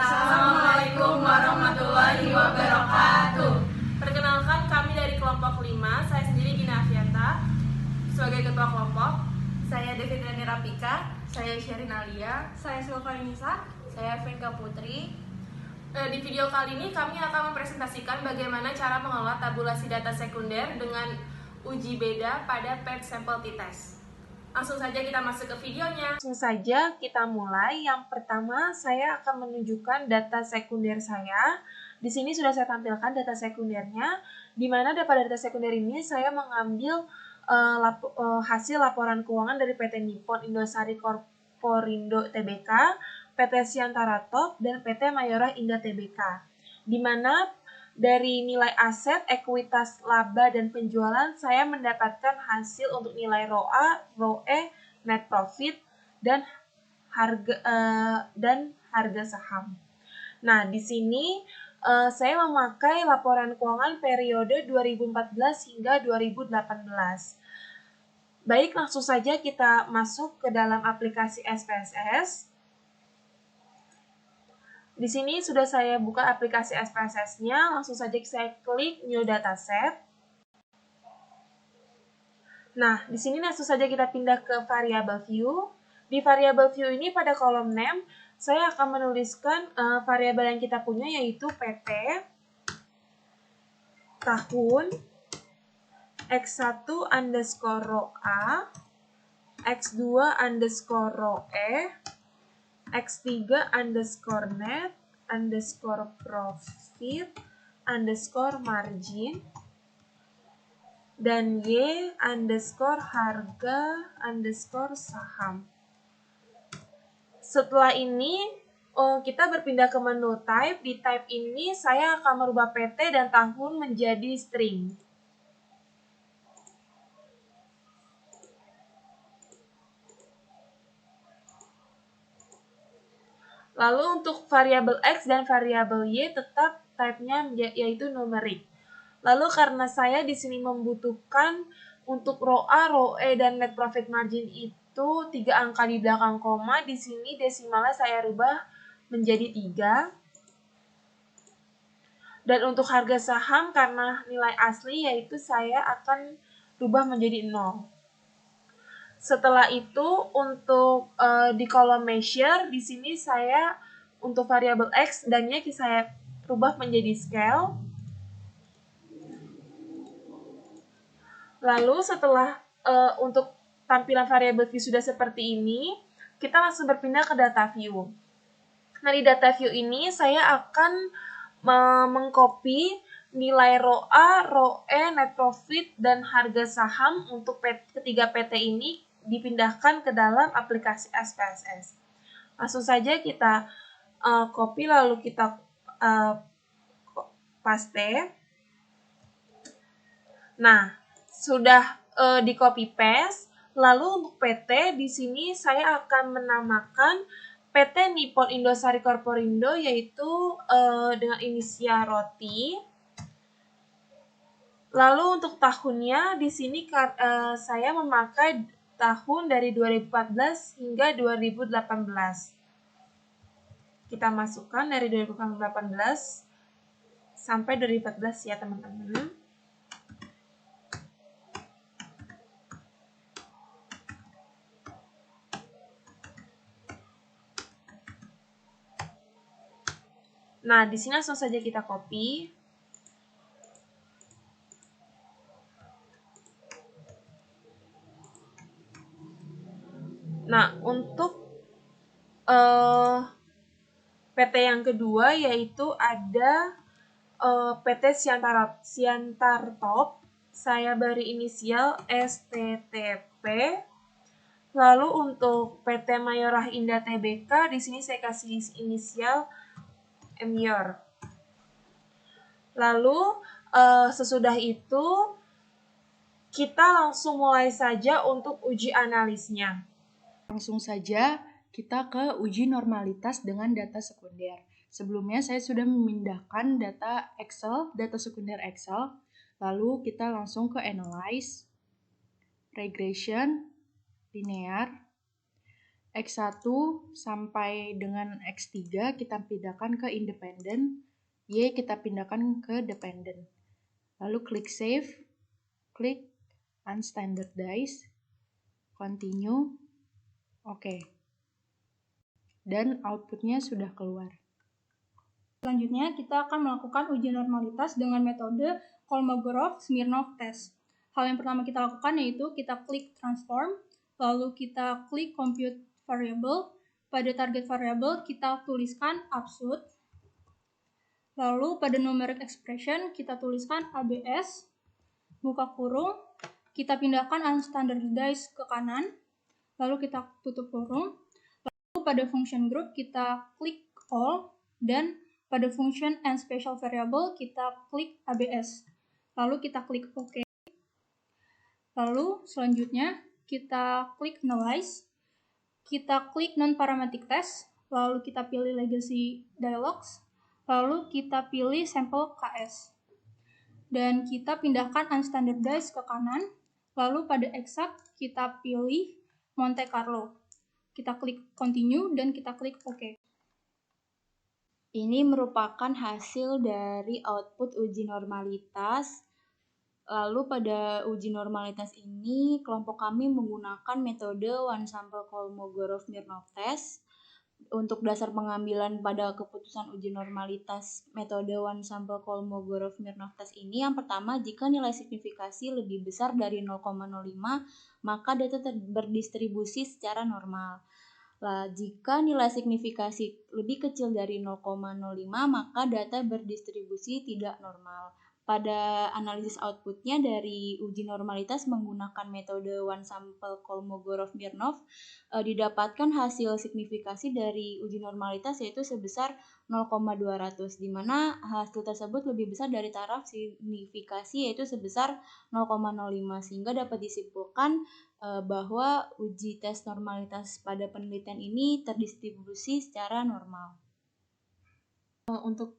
Assalamualaikum warahmatullahi wabarakatuh. Perkenalkan, kami dari kelompok 5. Saya sendiri Gina Afianta sebagai ketua kelompok. Saya Devitri Rapika. Saya Sherin Alia. Saya Sulfa Nisa. Saya Venka Putri. Di video kali ini kami akan mempresentasikan bagaimana cara mengelola tabulasi data sekunder dengan uji beda pada PET sampel t-test. Langsung saja kita masuk ke videonya. Langsung saja kita mulai. Yang pertama, saya akan menunjukkan data sekunder saya. Di sini sudah saya tampilkan data sekundernya, di mana pada data sekunder ini saya mengambil hasil laporan keuangan dari PT Nippon Indosari Korporindo Tbk, PT Siantara Top, dan PT Mayora Indah Tbk. Di mana dari nilai aset, ekuitas, laba, dan penjualan, saya mendapatkan hasil untuk nilai ROA, ROE, net profit, dan harga saham. Nah, di sini saya memakai laporan keuangan periode 2014 hingga 2018. Baik, langsung saja kita masuk ke dalam aplikasi SPSS. Di sini sudah saya buka aplikasi SPSS-nya, langsung saja saya klik New Dataset. Nah, di sini langsung saja kita pindah ke Variable View. Di Variable View ini pada kolom Name, saya akan menuliskan variabel yang kita punya, yaitu PT, tahun, X1 underscore ROA, X2 underscore ROE, X3 underscore net, underscore profit, underscore margin, dan Y underscore harga, underscore saham. Setelah ini, kita berpindah ke menu type. Di type ini, saya akan merubah PT dan tahun menjadi string. Lalu untuk variabel X dan variabel Y tetap type-nya yaitu numerik. Lalu karena saya di sini membutuhkan untuk ROA, ROE, dan net profit margin itu 3 angka di belakang koma, di sini desimalnya saya rubah menjadi 3. Dan untuk harga saham karena nilai asli yaitu saya akan rubah menjadi 0. Setelah itu untuk di kolom measure, di sini saya untuk variabel X dan Y saya rubah menjadi scale. Lalu setelah untuk tampilan variabel view sudah seperti ini, kita langsung berpindah ke data view. Nah, di data view ini saya akan mengcopy nilai ROA, ROE, net profit, dan harga saham untuk ketiga PT ini dipindahkan ke dalam aplikasi SPSS. Langsung saja kita copy lalu kita paste. Nah, sudah di copy paste. Lalu untuk PT di sini saya akan menamakan PT Nippon Indosari Korporindo yaitu dengan inisial ROTI. Lalu untuk tahunnya di sini saya memakai tahun dari 2014 hingga 2018. Kita masukkan dari 2018 sampai 2014 ya teman-teman. Nah, di sini langsung saja kita copy. Nah, untuk PT yang kedua yaitu ada PT Siantar Top. Saya beri inisial STTP. Lalu untuk PT Mayora Indah Tbk di sini saya kasih inisial MYOR. Lalu sesudah itu kita langsung mulai saja untuk uji analisnya. Langsung saja kita ke uji normalitas dengan data sekunder. Sebelumnya saya sudah memindahkan data sekunder Excel. Lalu kita langsung ke Analyze, Regression, Linear. X1 sampai dengan X3 kita pindahkan ke independen, Y kita pindahkan ke dependen. Lalu klik save, klik unstandardize, continue, oke. Dan outputnya sudah keluar. Selanjutnya, kita akan melakukan uji normalitas dengan metode Kolmogorov-Smirnov test. Hal yang pertama kita lakukan yaitu kita klik transform, lalu kita klik compute variable. Pada target variable kita tuliskan absolute. Lalu pada numeric expression kita tuliskan ABS, buka kurung, kita pindahkan unstandardized ke kanan, lalu kita tutup kurung. Lalu pada function group kita klik all, dan pada function and special variable kita klik ABS. Lalu kita klik OK. Lalu selanjutnya kita klik analyze, kita klik non-parametric test, lalu kita pilih legacy dialogs, lalu kita pilih sampel KS. Dan kita pindahkan unstandardized ke kanan, lalu pada exact kita pilih Monte Carlo. Kita klik continue dan kita klik OK. Ini merupakan hasil dari output uji normalitas. Lalu pada uji normalitas ini, kelompok kami menggunakan metode one sample Kolmogorov-Smirnov test. Untuk dasar pengambilan pada keputusan uji normalitas metode one sample Kolmogorov-Smirnov test ini, yang pertama, jika nilai signifikasi lebih besar dari 0,05, maka data berdistribusi secara normal. Jika nilai signifikasi lebih kecil dari 0,05, maka data berdistribusi tidak normal. Pada analisis outputnya dari uji normalitas menggunakan metode one sample Kolmogorov-Smirnov, didapatkan hasil signifikasi dari uji normalitas yaitu sebesar 0,200, di mana hasil tersebut lebih besar dari taraf signifikasi yaitu sebesar 0,05, sehingga dapat disimpulkan bahwa uji tes normalitas pada penelitian ini terdistribusi secara normal. Untuk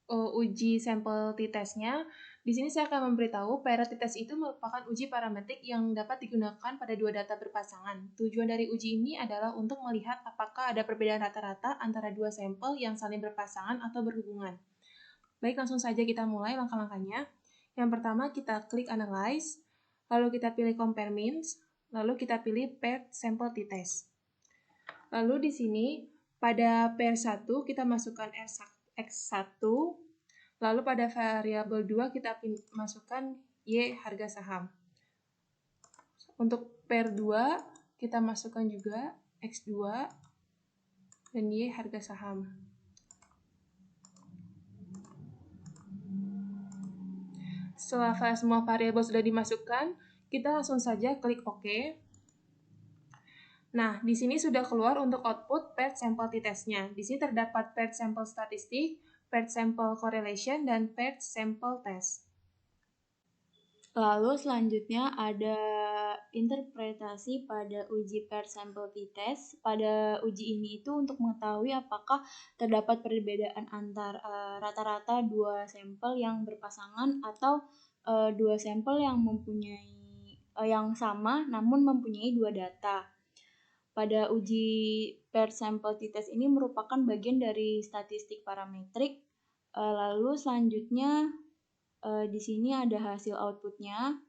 uji sampel t-testnya, di sini saya akan memberitahu pair t-test itu merupakan uji parametrik yang dapat digunakan pada dua data berpasangan. Tujuan dari uji ini adalah untuk melihat apakah ada perbedaan rata-rata antara dua sampel yang saling berpasangan atau berhubungan. Baik, langsung saja kita mulai langkah-langkahnya. Yang pertama, kita klik analyze, lalu kita pilih compare means, lalu kita pilih paired sample t-test. Lalu di sini, pada pair 1 kita masukkan X1, lalu pada variabel 2 kita masukkan Y harga saham. Untuk pair 2 kita masukkan juga X2 dan Y harga saham. Setelah semua variabel sudah dimasukkan, kita langsung saja klik OK. Nah, di sini sudah keluar untuk output paired sample t-testnya. Di sini terdapat paired sample statistik, paired sample correlation, dan paired sample test. Lalu selanjutnya ada interpretasi pada uji paired sample t-test. Pada uji ini itu untuk mengetahui apakah terdapat perbedaan antara rata-rata dua sampel yang berpasangan atau dua sampel yang mempunyai yang sama namun mempunyai dua data. Pada uji paired sample t-test ini merupakan bagian dari statistik parametrik. Lalu selanjutnya di sini ada hasil outputnya.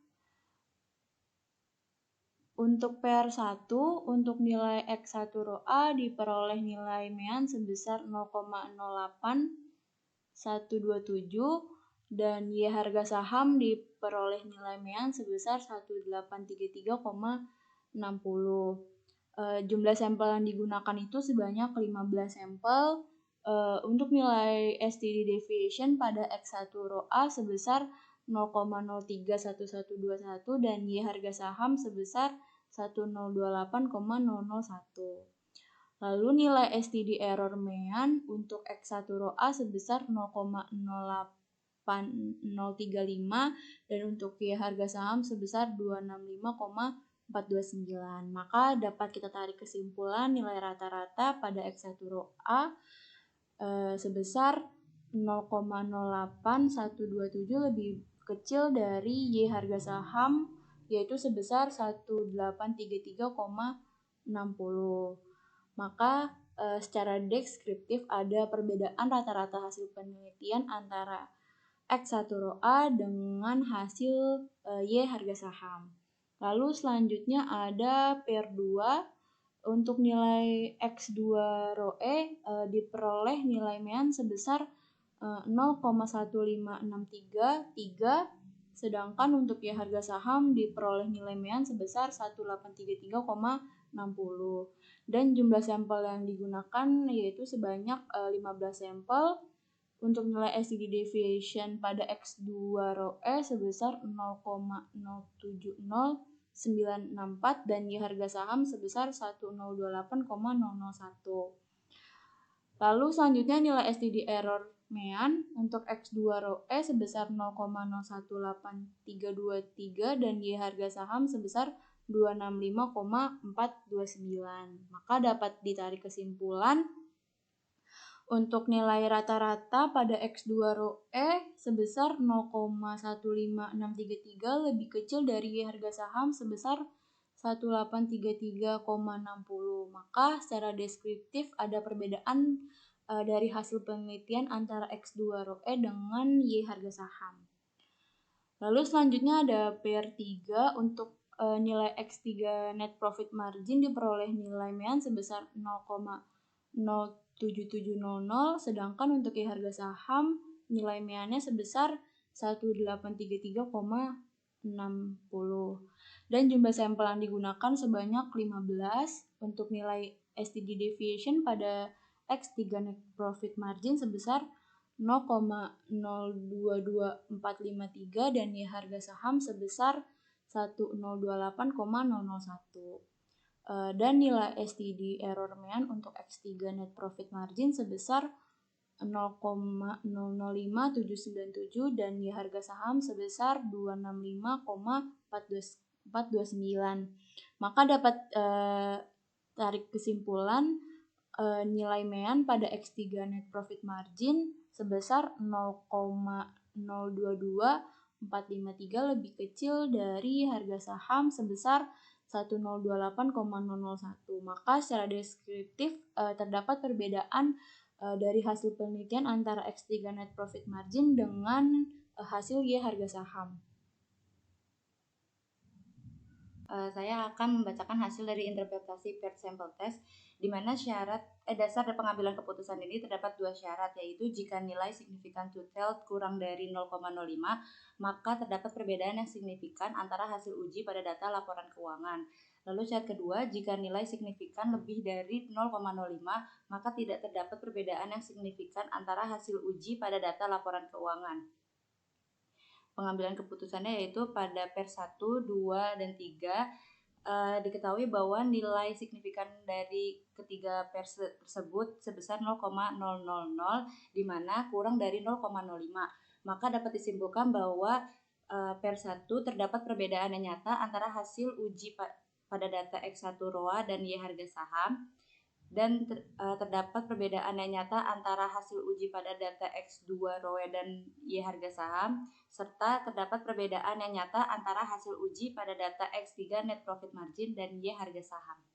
Untuk pair 1, untuk nilai X1 row A diperoleh nilai mean sebesar 0,08127 dan Y harga saham diperoleh nilai mean sebesar 1833,60. Jumlah sampel yang digunakan itu sebanyak 15 sampel. Untuk nilai STD deviation pada X1 row A sebesar 0,031121 dan Y harga saham sebesar 1028,001. Lalu nilai STD error mean untuk X1 row A sebesar 0,08035 dan untuk Y harga saham sebesar 265,429. Maka dapat kita tarik kesimpulan nilai rata-rata pada X1 row A sebesar 0,08127 lebih kecil dari Y harga saham yaitu sebesar 1833,60. Maka secara deskriptif ada perbedaan rata-rata hasil penelitian antara X1 ROA dengan hasil Y harga saham. Lalu selanjutnya ada pair 2. Untuk nilai X2 ROE diperoleh nilai MEAN sebesar 0,1563, sedangkan untuk Y harga saham diperoleh nilai MEAN sebesar 1833,60. Dan jumlah sampel yang digunakan yaitu sebanyak 15 sampel. Untuk nilai STD deviation pada X2 ROE sebesar 0,070964 dan Y harga saham sebesar 1028,001. Lalu selanjutnya nilai STD error MEAN untuk X2 ROE sebesar 0,018323 dan Y harga saham sebesar 265,429. Maka dapat ditarik kesimpulan untuk nilai rata-rata pada X2 ROE sebesar 0,15633 lebih kecil dari Y harga saham sebesar 1833,60. Maka secara deskriptif ada perbedaan dari hasil penelitian antara X2 ROE dengan Y harga saham. Lalu selanjutnya ada pair 3. Untuk nilai X3 net profit margin diperoleh nilai MEAN sebesar 0,07700, sedangkan untuk Y harga saham nilai MEAN-nya sebesar 1833,60. Dan jumlah sampel yang digunakan sebanyak 15. Untuk nilai STD deviation pada X3 net profit margin sebesar 0,022453 dan Y harga saham sebesar 1028,001. Dan nilai STD error MEAN untuk X3 net profit margin sebesar 0,005797 dan Y harga saham sebesar 265,429. Maka dapat tarik kesimpulan nilai MEAN pada X3 net profit margin sebesar 0,022453 lebih kecil dari harga saham sebesar 1028,001. Maka secara deskriptif terdapat perbedaan dari hasil penelitian antara X3 net profit margin dengan hasil Y harga saham. Saya akan membacakan hasil dari interpretasi paired sample test, di mana dasar dari pengambilan keputusan ini terdapat dua syarat, yaitu jika nilai signifikan two-tailed kurang dari 0,05, maka terdapat perbedaan yang signifikan antara hasil uji pada data laporan keuangan. Lalu syarat kedua, jika nilai signifikan lebih dari 0,05, maka tidak terdapat perbedaan yang signifikan antara hasil uji pada data laporan keuangan. Pengambilan keputusannya yaitu pada pair 1, 2, dan 3 diketahui bahwa nilai signifikan dari ketiga pair tersebut sebesar 0,000, di mana kurang dari 0,05. Maka dapat disimpulkan bahwa pair 1 terdapat perbedaan yang nyata antara hasil uji pada data X1 ROA dan Y harga saham, dan terdapat perbedaan yang nyata antara hasil uji pada data X2 ROE dan Y harga saham, serta terdapat perbedaan yang nyata antara hasil uji pada data X3 net profit margin dan Y harga saham.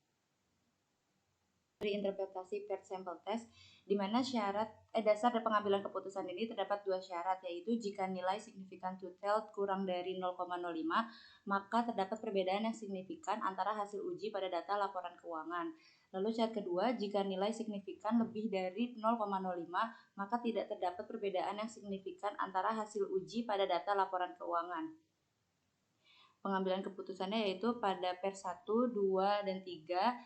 Dari interpretasi paired sample test, di mana dasar dari pengambilan keputusan ini terdapat dua syarat, yaitu jika nilai signifikan two-tailed kurang dari 0,05, maka terdapat perbedaan yang signifikan antara hasil uji pada data laporan keuangan. Lalu syarat kedua, jika nilai signifikan lebih dari 0,05, maka tidak terdapat perbedaan yang signifikan antara hasil uji pada data laporan keuangan. Pengambilan keputusannya yaitu pada pair 1, 2, dan 3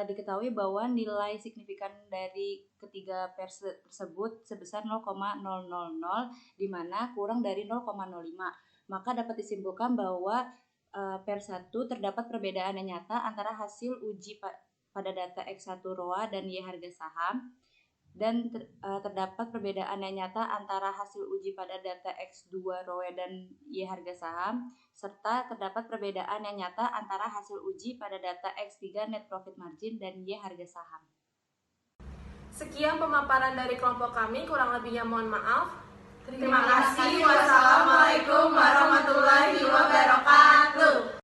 diketahui bahwa nilai signifikan dari ketiga pair tersebut sebesar 0,000, di mana kurang dari 0,05. Maka dapat disimpulkan bahwa pair 1 terdapat perbedaan yang nyata antara hasil uji pada data X1 ROA dan Y harga saham, dan terdapat perbedaan yang nyata antara hasil uji pada data X2 ROE dan Y harga saham, serta terdapat perbedaan yang nyata antara hasil uji pada data X3 net profit margin dan Y harga saham. Sekian pemaparan dari kelompok kami, kurang lebihnya mohon maaf. Terima kasih. Wassalamualaikum warahmatullahi wabarakatuh.